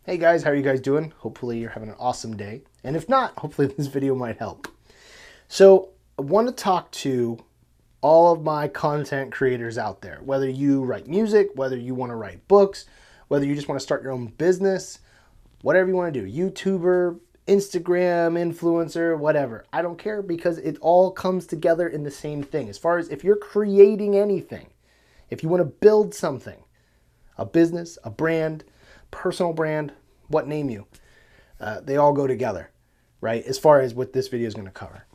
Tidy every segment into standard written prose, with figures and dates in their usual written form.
Hey guys, how are you guys doing? Hopefully you're having an awesome day. And if not, hopefully this video might help. So I want to talk to all of my content creators out there, whether you write music, whether you want to write books, whether you just want to start your own business, whatever you want to do, YouTuber, Instagram, influencer, whatever. I don't care because it all comes together in the same thing. As far as if you're creating anything, if you want to build something, a business, a brand, personal brand, what name you, they all go together, right? As far as what this video is going to cover.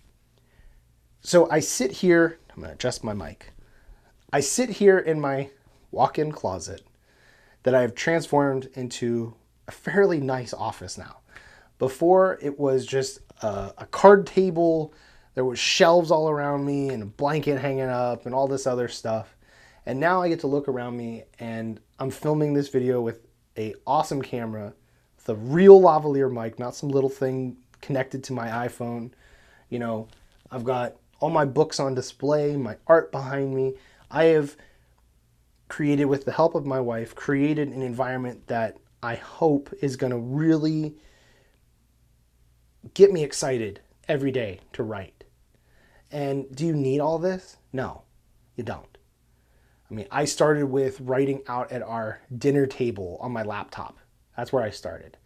So I sit here, I'm going to adjust my mic. I sit here in my walk-in closet that I have transformed into a fairly nice office now. Before it was just a card table, there was shelves all around me and a blanket hanging up and all this other stuff. And now I get to look around me and I'm filming this video with an awesome camera, with a real lavalier mic, not some little thing connected to my iPhone. You know, I've got all my books on display, my art behind me. I have created, with the help of my wife, created an environment that I hope is going to really get me excited every day to write. And do you need all this? No, you don't. I mean, I started with writing out at our dinner table on my laptop. That's where I started.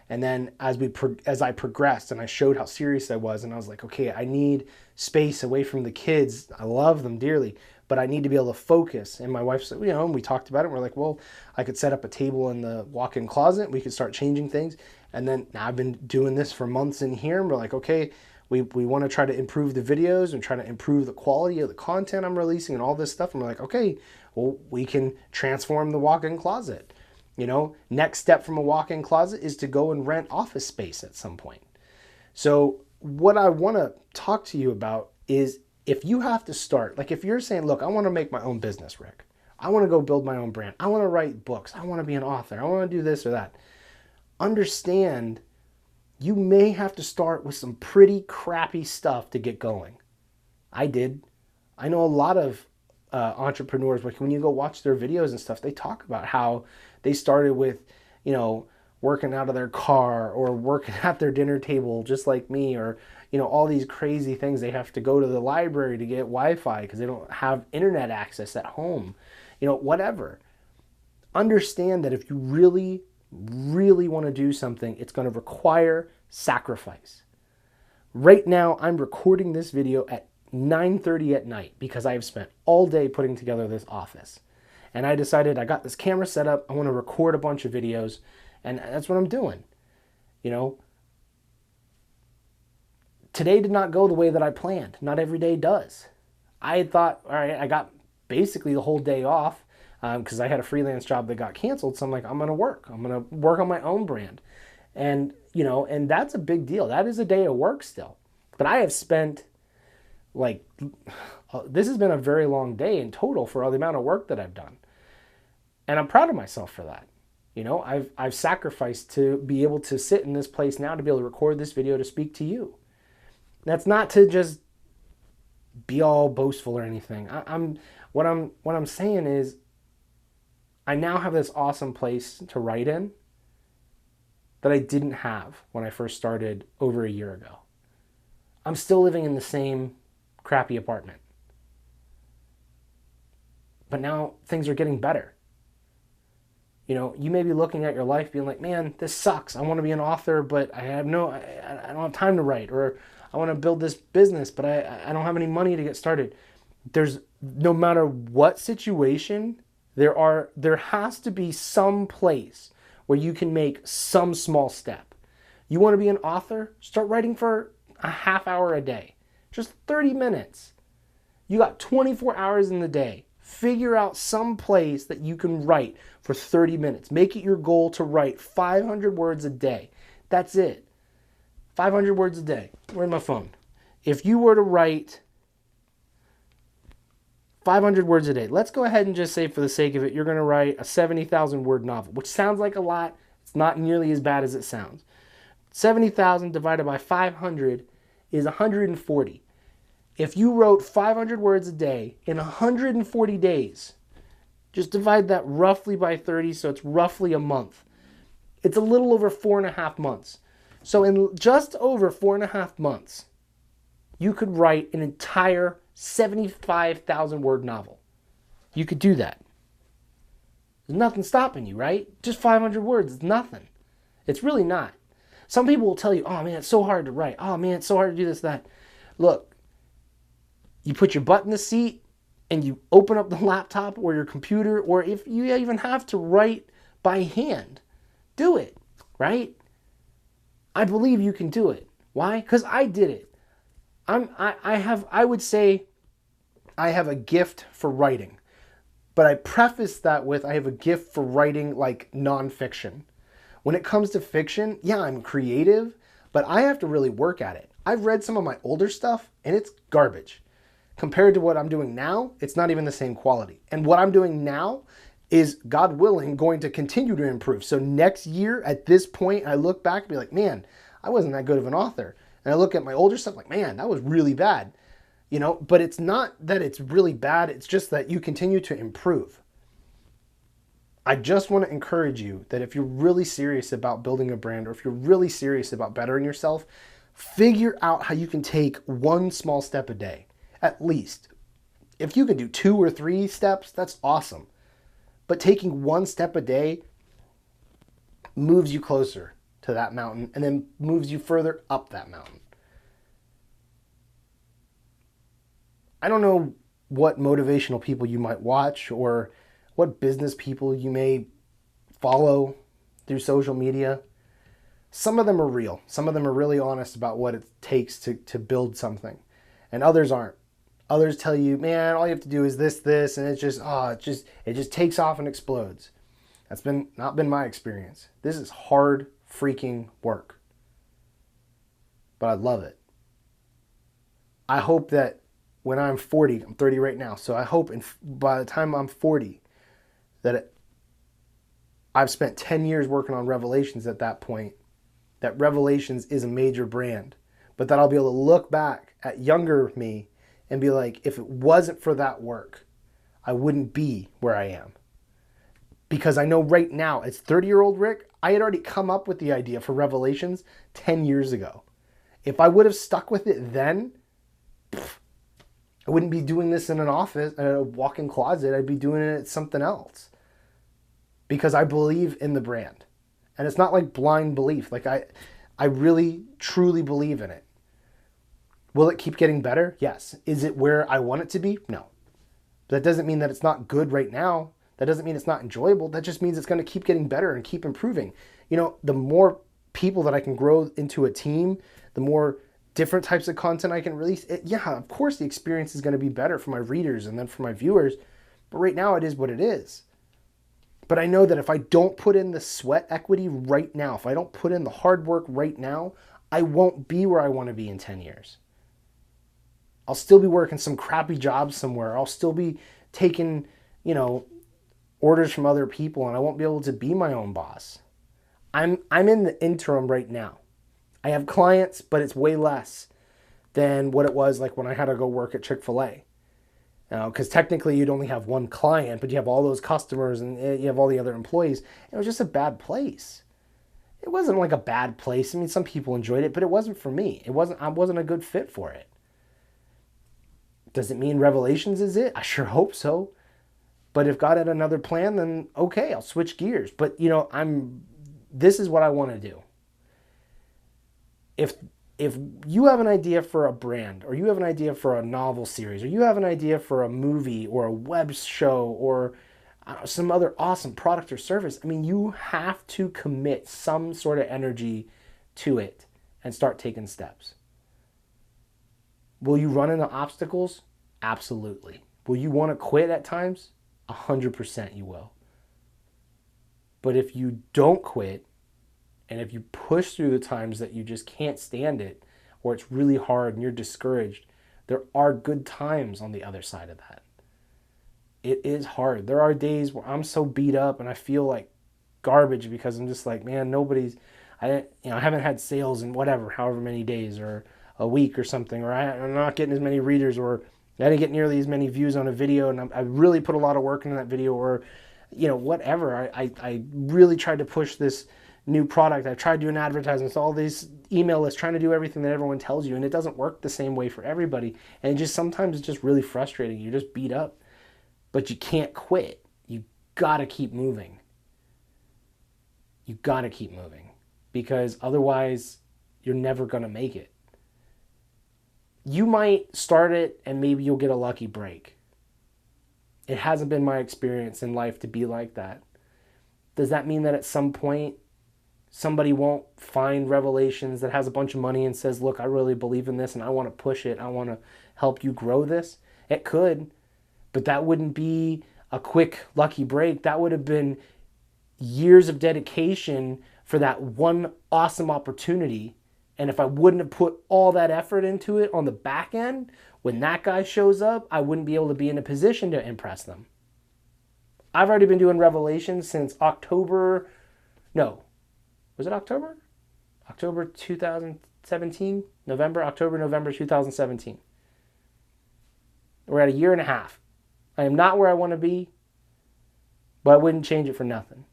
And then as I progressed and I showed how serious I was, and I was like, okay, I need space away from the kids. I love them dearly, but I need to be able to focus. And my wife said, you know, and we talked about it. And we're like, well, I could set up a table in the walk-in closet. We could start changing things. And then now I've been doing this for months in here. And we're like, okay, we want to try to improve the videos and try to improve the quality of the content I'm releasing and all this stuff. And we're like, okay, well, we can transform the walk-in closet. You know, next step from a walk-in closet is to go and rent office space at some point. So what I want to talk to you about is, if you have to start, like if you're saying, look, I want to make my own business, Rick. I want to go build my own brand. I want to write books. I want to be an author. I want to do this or that. Understand, you may have to start with some pretty crappy stuff to get going. I did. I know a lot of entrepreneurs, like when you go watch their videos and stuff, they talk about how they started with, you know, working out of their car or working at their dinner table, just like me, or, you know, all these crazy things. They have to go to the library to get Wi-Fi because they don't have internet access at home, you know, whatever. Understand that if you really, really want to do something, it's going to require sacrifice. Right now, I'm recording this video at 9:30 at night because I have spent all day putting together this office. And I decided, I got this camera set up, I want to record a bunch of videos, and that's what I'm doing. You know, today did not go the way that I planned. Not every day does. I had thought, all right, I got basically the whole day off because I had a freelance job that got canceled. So I'm like, I'm going to work. I'm going to work on my own brand. And, you know, and that's a big deal. That is a day of work still. But I have spent, like, this has been a very long day in total for all the amount of work that I've done. And I'm proud of myself for that. You know, I've sacrificed to be able to sit in this place now, to be able to record this video, to speak to you. That's not to just be all boastful or anything. What I'm saying is, I now have this awesome place to write in that I didn't have when I first started over a year ago. I'm still living in the same crappy apartment. But now things are getting better. You know, you may be looking at your life being like, man, this sucks. I want to be an author, but I don't have time to write. Or I want to build this business, but I don't have any money to get started. There's, no matter what situation, there has to be some place where you can make some small step. You want to be an author? Start writing for a half hour a day. Just 30 minutes. You got 24 hours in the day. Figure out some place that you can write for 30 minutes. Make it your goal to write 500 words a day. That's it. 500 words a day. Where's my phone? If you were to write 500 words a day, let's go ahead and just say, for the sake of it, you're going to write a 70,000 word novel, which sounds like a lot. It's not nearly as bad as it sounds. 70,000 divided by 500 is 140. If you wrote 500 words a day in 140 days, just divide that roughly by 30, so it's roughly a month. It's a little over 4.5 months. So in just over 4.5 months, you could write an entire 75,000 word novel. You could do that. There's nothing stopping you, right? Just 500 words is nothing. It's really not. Some people will tell you, oh man, it's so hard to write. Oh man, it's so hard to do this, that. Look, you put your butt in the seat and you open up the laptop or your computer, or if you even have to write by hand, do it, right? I believe you can do it. Why? Because I did it. I would say I have a gift for writing, but I preface that with I have a gift for writing like nonfiction. When it comes to fiction, yeah, I'm creative, but I have to really work at it. I've read some of my older stuff and it's garbage. Compared to what I'm doing now, it's not even the same quality. And what I'm doing now is, God willing, going to continue to improve. So next year at this point, I look back and be like, man, I wasn't that good of an author. And I look at my older stuff like, man, that was really bad. You know, but it's not that it's really bad. It's just that you continue to improve. I just want to encourage you that if you're really serious about building a brand, or if you're really serious about bettering yourself, figure out how you can take one small step a day, at least. If you can do 2 or 3 steps, that's awesome. But taking one step a day moves you closer to that mountain and then moves you further up that mountain. I don't know what motivational people you might watch or what business people you may follow through social media. Some of them are real. Some of them are really honest about what it takes to build something. And others aren't. Others tell you, man, all you have to do is this, and it just takes off and explodes. That's not been my experience. This is hard freaking work. But I love it. I hope that when I'm 40, I'm 30 right now, so I hope by the time I'm 40 that I've spent 10 years working on Revelations at that point, that Revelations is a major brand, but that I'll be able to look back at younger me and be like, if it wasn't for that work, I wouldn't be where I am. Because I know right now, as 30-year-old Rick, I had already come up with the idea for Revelations 10 years ago. If I would have stuck with it then, I wouldn't be doing this in an office, in a walk-in closet. I'd be doing it at something else. Because I believe in the brand. And it's not like blind belief. Like I really, truly believe in it. Will it keep getting better? Yes. Is it where I want it to be? No. But that doesn't mean that it's not good right now. That doesn't mean it's not enjoyable. That just means it's going to keep getting better and keep improving. You know, the more people that I can grow into a team, the more different types of content I can release. Yeah, of course the experience is going to be better for my readers and then for my viewers. But right now it is what it is. But I know that if I don't put in the sweat equity right now, if I don't put in the hard work right now, I won't be where I want to be in 10 years. I'll still be working some crappy jobs somewhere. I'll still be taking, orders from other people, and I won't be able to be my own boss. I'm in the interim right now. I have clients, but it's way less than what it was like when I had to go work at Chick-fil-A. Because technically you'd only have one client, but you have all those customers and you have all the other employees. It was just a bad place. It wasn't like a bad place. I mean, some people enjoyed it, but it wasn't for me. I wasn't a good fit for it. Does it mean Revelations is it? I sure hope so. But if God had another plan, then okay, I'll switch gears. But this is what I want to do. If you have an idea for a brand, or you have an idea for a novel series, or you have an idea for a movie or a web show or some other awesome product or service, I mean, you have to commit some sort of energy to it and start taking steps. Will you run into obstacles? Absolutely. Will you want to quit at times? 100% you will. But if you don't quit, and if you push through the times that you just can't stand it, or it's really hard and you're discouraged, there are good times on the other side of that. It is hard. There are days where I'm so beat up and I feel like garbage because I'm just like, man, I haven't had sales in however many days or a week or something, or I'm not getting as many readers, or I didn't get nearly as many views on a video, and I really put a lot of work into that video, or whatever. I really tried to push this new product. I've tried doing advertisements, all these email lists, trying to do everything that everyone tells you, and it doesn't work the same way for everybody. And it just sometimes it's just really frustrating. You're just beat up, but you can't quit. You gotta keep moving. You gotta keep moving, because otherwise you're never gonna make it. You might start it and maybe you'll get a lucky break. It hasn't been my experience in life to be like that. Does that mean that at some point somebody won't find Revelations that has a bunch of money and says, look, I really believe in this and I want to push it. I want to help you grow this? It could, but that wouldn't be a quick lucky break. That would have been years of dedication for that one awesome opportunity. And if I wouldn't have put all that effort into it on the back end, when that guy shows up, I wouldn't be able to be in a position to impress them. I've already been doing Revelations since October 2017? November 2017. We're at a year and a half. I am not where I want to be, but I wouldn't change it for nothing.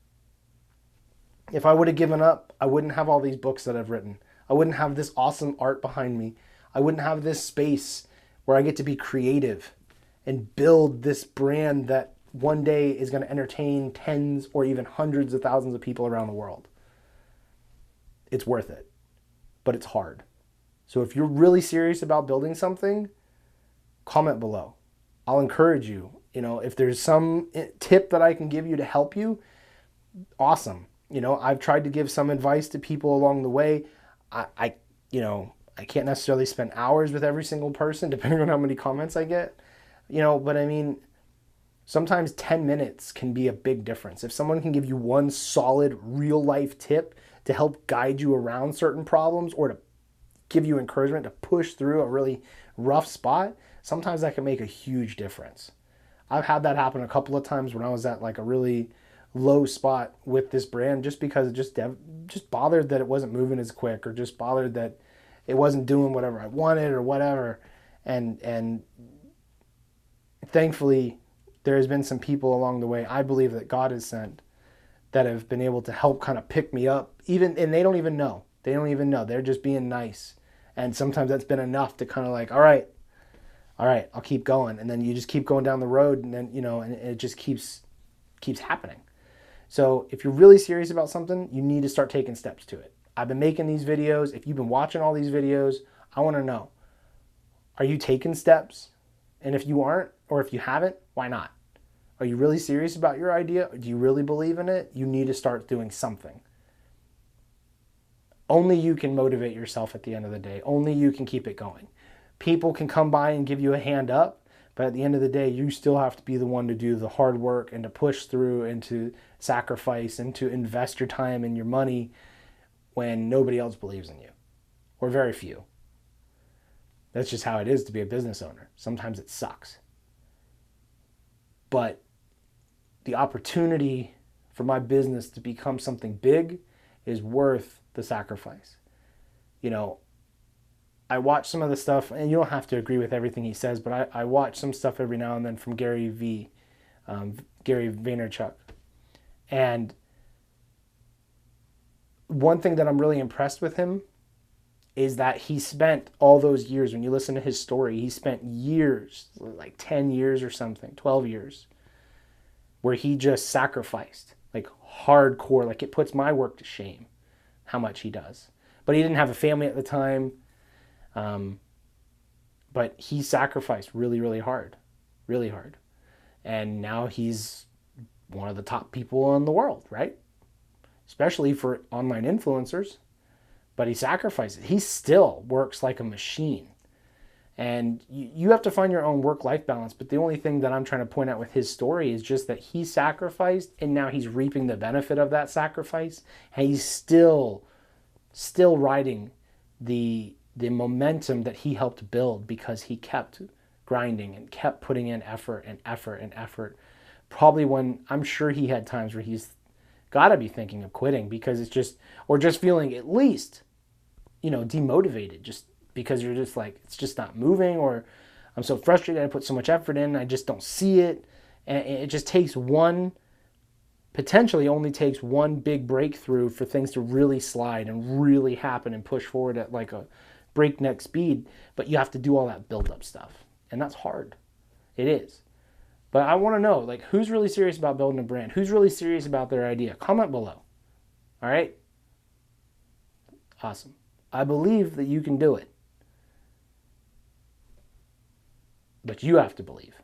If I would have given up, I wouldn't have all these books that I've written. I wouldn't have this awesome art behind me. I wouldn't have this space where I get to be creative and build this brand that one day is going to entertain tens or even hundreds of thousands of people around the world. It's worth it, but it's hard. So if you're really serious about building something, comment below. I'll encourage you. If there's some tip that I can give you to help you, awesome. I've tried to give some advice to people along the way. I can't necessarily spend hours with every single person depending on how many comments I get, but I mean, sometimes 10 minutes can be a big difference. If someone can give you one solid real life tip to help guide you around certain problems or to give you encouragement to push through a really rough spot, sometimes that can make a huge difference. I've had that happen a couple of times when I was at like a really low spot with this brand, just because it just bothered that it wasn't moving as quick, or just bothered that it wasn't doing whatever I wanted or whatever. And thankfully there has been some people along the way I believe that God has sent that have been able to help kind of pick me up, and they don't even know. They're just being nice. And sometimes that's been enough to kind of like, all right, I'll keep going. And then you just keep going down the road, and then, and it just keeps happening. So if you're really serious about something, you need to start taking steps to it. I've been making these videos. If you've been watching all these videos, I want to know, are you taking steps? And if you aren't, or if you haven't, why not? Are you really serious about your idea? Do you really believe in it? You need to start doing something. Only you can motivate yourself at the end of the day. Only you can keep it going. People can come by and give you a hand up, but at the end of the day, you still have to be the one to do the hard work and to push through and to sacrifice and to invest your time and your money when nobody else believes in you, or very few. That's just how it is to be a business owner. Sometimes it sucks. But the opportunity for my business to become something big is worth the sacrifice. I watch some of the stuff, and you don't have to agree with everything he says, but I watch some stuff every now and then from Gary Vaynerchuk. And one thing that I'm really impressed with him is that he spent all those years, when you listen to his story, he spent years, like 10 years or something, 12 years, where he just sacrificed, like hardcore, like it puts my work to shame how much he does. But he didn't have a family at the time. But he sacrificed really, really hard. And now he's one of the top people in the world, right? Especially for online influencers. But he sacrifices. He still works like a machine. And you have to find your own work-life balance. But the only thing that I'm trying to point out with his story is just that he sacrificed, and now he's reaping the benefit of that sacrifice. And he's still riding the momentum that he helped build, because he kept grinding and kept putting in effort. Probably when, I'm sure he had times where he's got to be thinking of quitting, because it's just, or just feeling at least, demotivated, just because you're just like, it's just not moving, or I'm so frustrated, I put so much effort in, I just don't see it. And it just takes one potentially only takes one big breakthrough for things to really slide and really happen and push forward at like a breakneck speed, but you have to do all that build-up stuff. And that's hard. It is. But I want to know, like, who's really serious about building a brand? Who's really serious about their idea? Comment below. All right? Awesome. I believe that you can do it. But you have to believe.